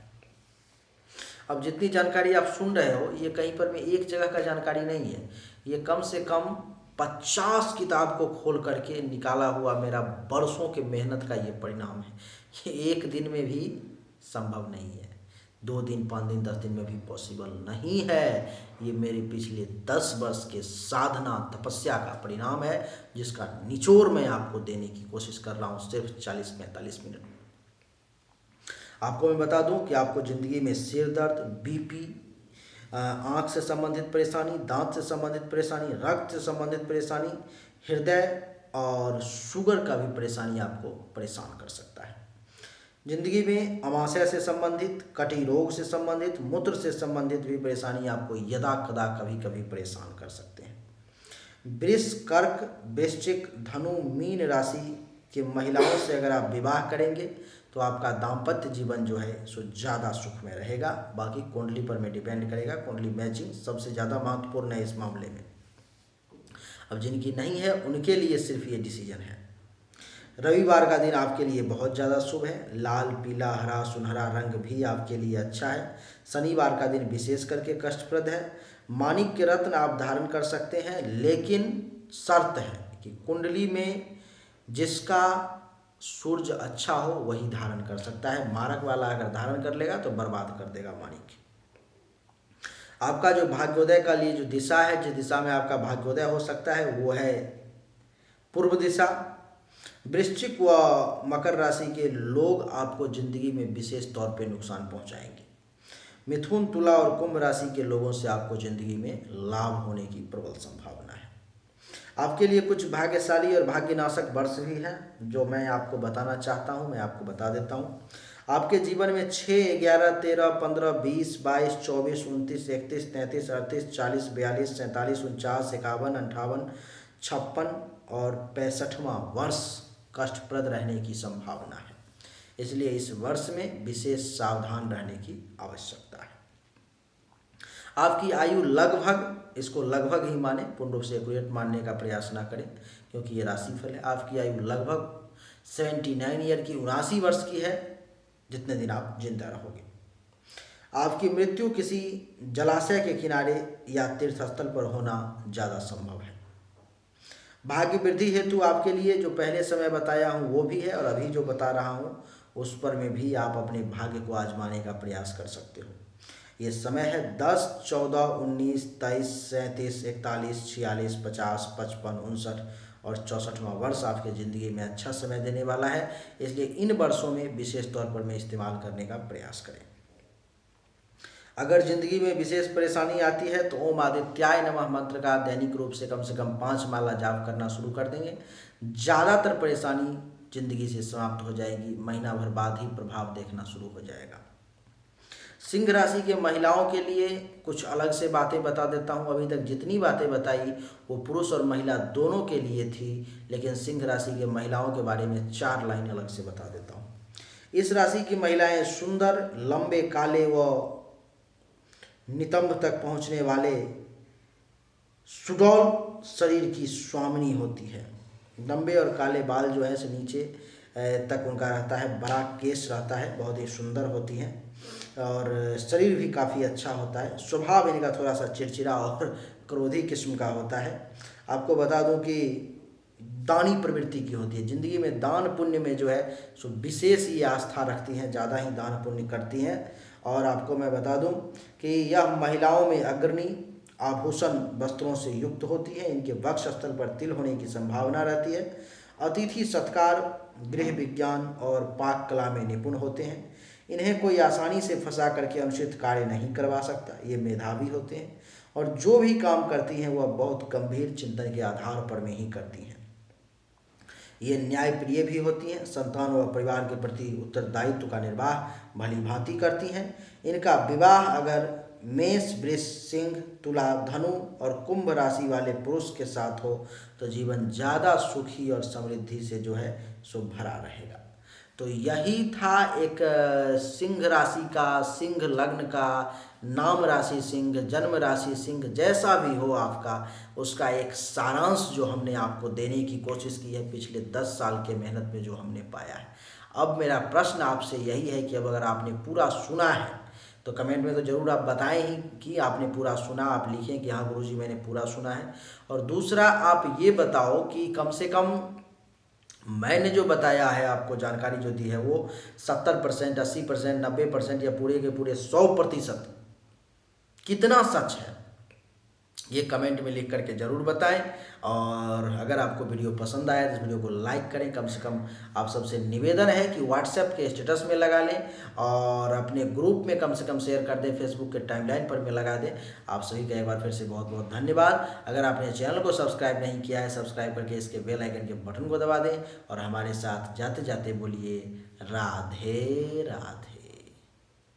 Speaker 1: अब जितनी जानकारी आप सुन रहे हो ये कहीं पर में एक जगह का जानकारी नहीं है, ये कम से कम 50 किताब को खोल करके निकाला हुआ मेरा बरसों के मेहनत का ये परिणाम है। ये एक दिन में भी संभव नहीं है, 2 दिन, 5 दिन, 10 दिन में भी पॉसिबल नहीं है। ये मेरे पिछले 10 वर्ष के साधना तपस्या का परिणाम है, जिसका निचोड़ मैं आपको देने की कोशिश कर रहा हूँ सिर्फ 40-45 मिनट में। आपको मैं बता दूं कि आपको ज़िंदगी में सिर दर्द, बीपी, आँख से संबंधित परेशानी, दांत से संबंधित परेशानी, रक्त से संबंधित परेशानी, हृदय और शुगर का भी परेशानी आपको परेशान कर सकता है। जिंदगी में अमाशय से संबंधित, कटी रोग से संबंधित, मूत्र से संबंधित भी परेशानी आपको यदा कदा कभी कभी परेशान कर सकते हैं। वृष, कर्क, वृश्चिक, धनु, मीन राशि की महिलाओं से अगर आप विवाह करेंगे तो आपका दाम्पत्य जीवन जो है सो ज़्यादा सुख में रहेगा। बाकी कुंडली पर में डिपेंड करेगा। कुंडली मैचिंग सबसे ज़्यादा महत्वपूर्ण है इस मामले में। अब जिनकी नहीं है उनके लिए सिर्फ ये डिसीजन है। रविवार का दिन आपके लिए बहुत ज़्यादा शुभ है। लाल, पीला, हरा, सुनहरा रंग भी आपके लिए अच्छा है। शनिवार का दिन विशेष करके कष्टप्रद है। माणिक्य रत्न आप धारण कर सकते हैं, लेकिन शर्त है कि कुंडली में जिसका सूर्य अच्छा हो वही धारण कर सकता है। मारक वाला अगर धारण कर लेगा तो बर्बाद कर देगा माणिक्य। आपका जो भाग्योदय का लिए जो दिशा है, जिस दिशा में आपका भाग्योदय हो सकता है वो है पूर्व दिशा। वृश्चिक व मकर राशि के लोग आपको जिंदगी में विशेष तौर पे नुकसान पहुंचाएंगे। मिथुन, तुला और कुंभ राशि के लोगों से आपको जिंदगी में लाभ होने की प्रबल संभावना है। आपके लिए कुछ भाग्यशाली और भाग्यनाशक वर्ष भी हैं जो मैं आपको बताना चाहता हूं। मैं आपको बता देता हूं। आपके जीवन में 6, 11, 13, 15, 20, 22, 24, 29, 31, 33, 38, 40, 42, 47, 49, 51, 58, 56 और 65वां वर्ष कष्टप्रद रहने की संभावना है। इसलिए इस वर्ष में विशेष सावधान रहने की आवश्यकता है। आपकी आयु लगभग, इसको लगभग ही माने, पूर्ण रूप से एक्यूरेट मानने का प्रयास ना करें क्योंकि ये राशिफल है। आपकी आयु लगभग 79 ईयर की, 79 वर्ष की है, जितने दिन आप जिंदा रहोगे। आपकी मृत्यु किसी जलाशय के किनारे या तीर्थ स्थल पर होना ज़्यादा संभव है। भाग्य वृद्धि हेतु आपके लिए जो पहले समय बताया हूँ वो भी है, और अभी जो बता रहा हूँ उस पर में भी आप अपने भाग्य को आजमाने का प्रयास कर सकते हो। ये समय है 10, 14, 19, 23, 37, 41, 46, 50, 55, 59 और 64वां वर्ष आपके ज़िंदगी में अच्छा समय देने वाला है। इसलिए इन वर्षों में विशेष तौर पर में इस्तेमाल करने का प्रयास करें। अगर जिंदगी में विशेष परेशानी आती है तो ओम आदित्याय नमः मंत्र का दैनिक रूप से कम 5 माला जाप करना शुरू कर देंगे। ज़्यादातर परेशानी जिंदगी से समाप्त हो जाएगी। महीना भर बाद ही प्रभाव देखना शुरू हो जाएगा। सिंह राशि के महिलाओं के लिए कुछ अलग से बातें बता देता हूँ। अभी तक जितनी बातें बताई वो पुरुष और महिला दोनों के लिए थी, लेकिन सिंह राशि के महिलाओं के बारे में 4 लाइन अलग से बता देता हूँ। इस राशि की महिलाएं सुंदर, लंबे, काले व नितंब तक पहुँचने वाले सुडौल शरीर की स्वामिनी होती है। लंबे और काले बाल जो है से नीचे तक उनका रहता है, बड़ा केस रहता है, बहुत ही सुंदर होती हैं और शरीर भी काफ़ी अच्छा होता है। स्वभाव इनका थोड़ा सा चिड़चिड़ा और क्रोधी किस्म का होता है। आपको बता दूं कि दानी प्रवृत्ति की होती है। ज़िंदगी में दान पुण्य में जो है सो विशेष ये आस्था रखती हैं, ज़्यादा ही दान पुण्य करती हैं। और आपको मैं बता दूं कि यह महिलाओं में अग्रणी आभूषण वस्त्रों से युक्त होती है। इनके वक्ष स्थल पर तिल होने की संभावना रहती है। अतिथि सत्कार, गृह विज्ञान और पाक कला में निपुण होते हैं। इन्हें कोई आसानी से फंसा करके अनुचित कार्य नहीं करवा सकता। ये मेधावी होते हैं और जो भी काम करती हैं वह बहुत गंभीर चिंतन के आधार पर में ही करती हैं। ये न्यायप्रिय भी होती हैं। संतान व परिवार के प्रति उत्तरदायित्व का निर्वाह भली भांति करती हैं। इनका विवाह अगर मेष, वृष, सिंह, तुला, धनु और कुंभ राशि वाले पुरुष के साथ हो तो जीवन ज़्यादा सुखी और समृद्धि से जो है सो भरा रहेगा। तो यही था एक सिंह राशि का, सिंह लग्न का, नाम राशि सिंह, जन्म राशि सिंह, जैसा भी हो आपका, उसका एक सारांश जो हमने आपको देने की कोशिश की है पिछले 10 साल के मेहनत में जो हमने पाया है। अब मेरा प्रश्न आपसे यही है कि अब अगर आपने पूरा सुना है तो कमेंट में तो ज़रूर आप बताएं ही कि आपने पूरा सुना। आप लिखें कि हाँ गुरुजी मैंने पूरा सुना है। और दूसरा आप ये बताओ कि कम से कम मैंने जो बताया है आपको, जानकारी जो दी है वो 70%, 80%, 90% या पूरे के पूरे 100% कितना सच है, ये कमेंट में लिख करके ज़रूर बताएं। और अगर आपको वीडियो पसंद आया तो इस वीडियो को लाइक करें। कम से कम आप सबसे निवेदन है कि व्हाट्सएप के स्टेटस में लगा लें और अपने ग्रुप में कम से कम शेयर कर दें, फेसबुक के टाइमलाइन पर में लगा दें। आप सभी का एक बार फिर से बहुत बहुत धन्यवाद। अगर आपने चैनल को सब्सक्राइब नहीं किया है, सब्सक्राइब करके इसके बेल आइकन के बटन को दबा दें और हमारे साथ जाते जाते बोलिए राधे राधे।